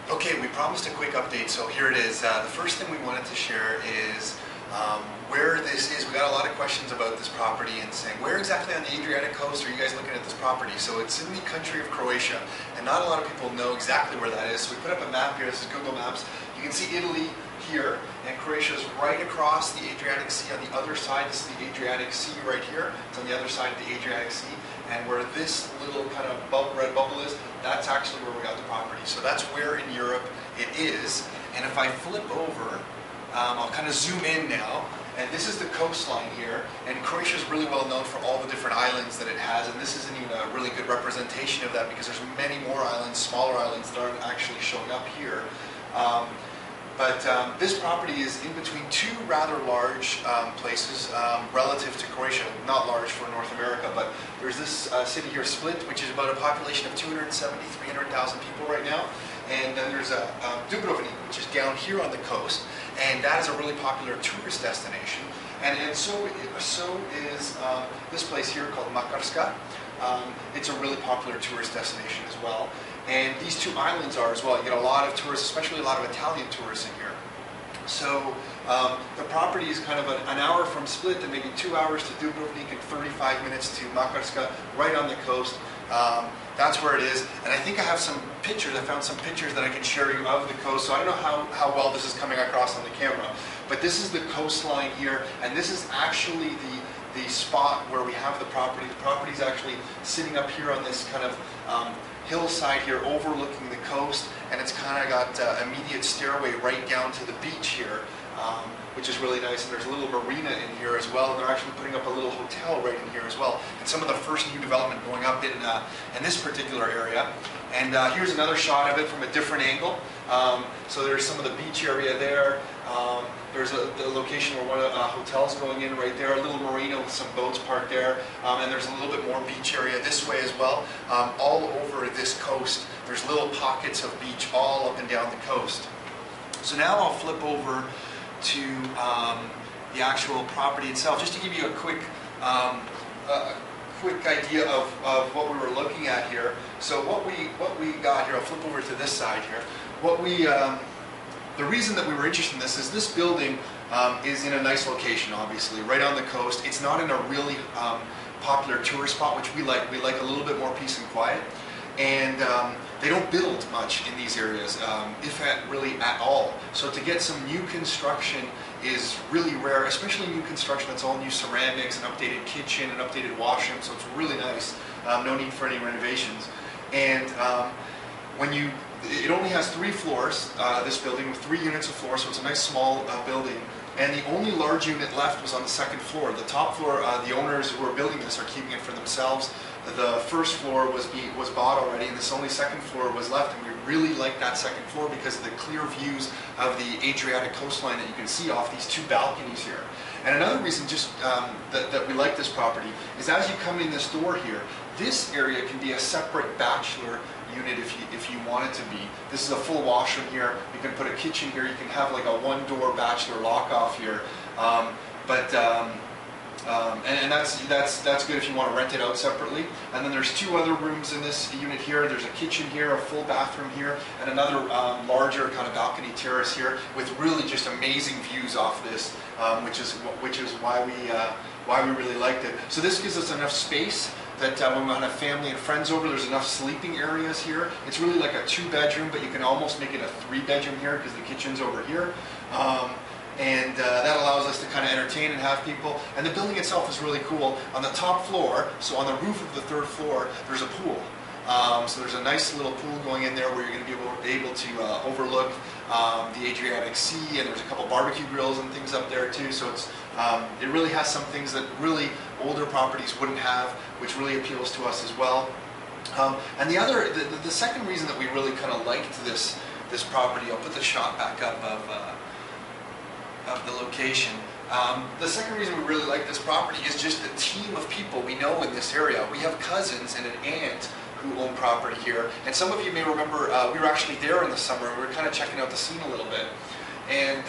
Okay, we promised a quick update, so here it is. The first thing we wanted to share is where this is. We got a lot of questions about this property and saying, where exactly on the Adriatic coast are you guys looking at this property? So it's in the country of Croatia, and not a lot of people know exactly where that is. So we put up a map here. This is Google Maps. You can see Italy here, and Croatia is right across the Adriatic Sea on the other side. This is the Adriatic Sea right here. It's on the other side of the Adriatic Sea. And where this little kind of red bubble is, that's actually where we got the property. So that's where in Europe it is. And if I flip over, I'll kind of zoom in now. And this is the coastline here. And Croatia is really well known for all the different islands that it has. And this isn't even a really good representation of that because there's many more islands, smaller islands that aren't actually showing up here. But this property is in between two rather large places relative to Croatia. Not large for North America, but there's this city here, Split, which is about a population of 270,000 to 300,000 people right now. And then there's Dubrovnik, which is down here on the coast, and that is a really popular tourist destination. And so is this place here called Makarska. It's a really popular tourist destination as well. And these two islands are as well. You get a lot of tourists, especially a lot of Italian tourists in here. So the property is kind of an hour from Split and maybe 2 hours to Dubrovnik and 35 minutes to Makarska, right on the coast. That's where it is. And I think I have some pictures. I found some pictures that I can share you of the coast. So I don't know how well this is coming across on the camera. But this is the coastline here. And this is actually the spot where we have the property. The property is actually sitting up here on this kind of hillside here overlooking the coast, and it's kind of got immediate stairway right down to the beach here, which is really nice. And there's a little marina in here as well, and they're actually putting up a little hotel right in here as well. And some of the first new development going up in this particular area. And here's another shot of it from a different angle. So there's some of the beach area there. There's the location where one of the hotels going in right there, a little marina with some boats parked there, and there's a little bit more beach area this way as well. All over this coast, there's little pockets of beach all up and down the coast. So now I'll flip over to the actual property itself, just to give you a quick idea of what we were looking at here. So what we got here, I'll flip over to this side here. The reason that we were interested in this is this building is in a nice location, obviously, right on the coast. It's not in a really popular tourist spot, which we like. We like a little bit more peace and quiet. And they don't build much in these areas, if really at all. So to get some new construction is really rare, especially new construction that's all new ceramics, an updated kitchen, an updated washroom, so it's really nice. No need for any renovations. And it only has 3 floors, this building, with 3 units of floor, so it's a nice small building. And the only large unit left was on the 2nd floor. The top floor, the owners who are building this are keeping it for themselves. The first floor was bought already, and this only 2nd floor was left. And we really like that 2nd floor because of the clear views of the Adriatic coastline that you can see off these 2 balconies here. And another reason just that we like this property is as you come in this door here, this area can be a separate bachelor unit if you want it to be. This is a full washroom here. You can put a kitchen here. You can have like a 1-door bachelor lock-off here. And that's good if you want to rent it out separately. And then there's 2 other rooms in this unit here. There's a kitchen here, a full bathroom here, and another larger kind of balcony terrace here with really just amazing views off this, which is why we really liked it. So this gives us enough space that when we want to have family and friends over, there's enough sleeping areas here. It's really like a 2-bedroom, but you can almost make it a 3-bedroom here because the kitchen's over here. And that allows us to kind of entertain and have people. And the building itself is really cool. On the top floor, so on the roof of the 3rd floor, there's a pool. So there's a nice little pool going in there where you're going to be able to overlook the Adriatic Sea, and there's a couple barbecue grills and things up there too. So it really has some things that really older properties wouldn't have, which really appeals to us as well. And the second reason that we really kind of liked this property, I'll put the shot back up of the location. The second reason we really like this property is just the team of people we know in this area. We have cousins and an aunt who own property here, and some of you may remember we were actually there in the summer. We were kind of checking out the scene a little bit, and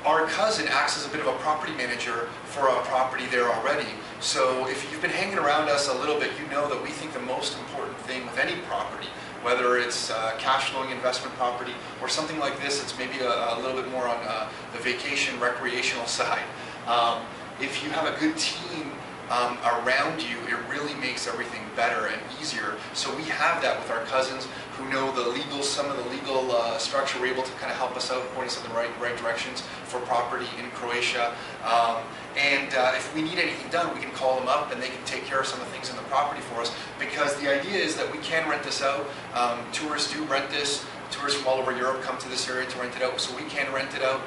our cousin acts as a bit of a property manager for a property there already. So if you've been hanging around us a little bit, you know that we think the most important thing with any property whether it's cash flowing investment property or something like this, it's maybe a little bit more on the vacation recreational side. If you have a good team around you, it really makes everything better and easier. So we have that with our cousins who know some of the legal structure. We're able to kind of help us out, point us in the right directions for property in Croatia. If we need anything done, we can call them up and they can take care of some of the things in the property for us, because the idea is that we can rent this out. Tourists do rent this. Tourists from all over Europe come to this area to rent it out, so we can rent it out.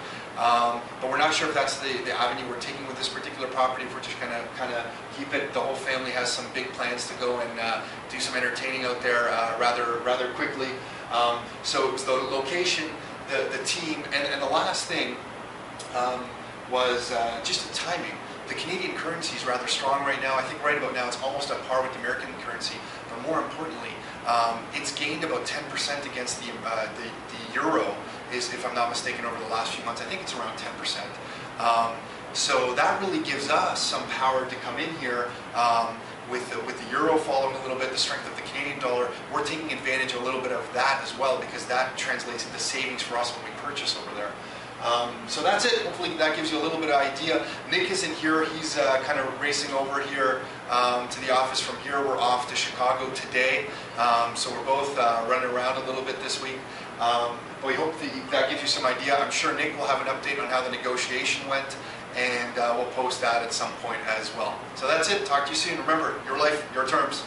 But we're not sure if that's the avenue we're taking with this particular property. If we're just kind of keep it, the whole family has some big plans to go and do some entertaining out there rather quickly. So it was the location, the team, and the last thing was just the timing. The Canadian currency is rather strong right now. I think right about now it's almost at par with the American currency. But more importantly, it's gained about 10% against the euro, if I'm not mistaken, over the last few months. I think it's around 10%. So that really gives us some power to come in here with the euro following a little bit, the strength of the Canadian dollar. We're taking advantage a little bit of that as well, because that translates into savings for us when we purchase over there. So that's it. Hopefully that gives you a little bit of idea. Nick isn't here. He's kind of racing over here to the office from here. We're off to Chicago today. So we're both running around a little bit this week. But we hope that gives you some idea. I'm sure Nick will have an update on how the negotiation went, and we'll post that at some point as well. So that's it. Talk to you soon. Remember, your life, your terms.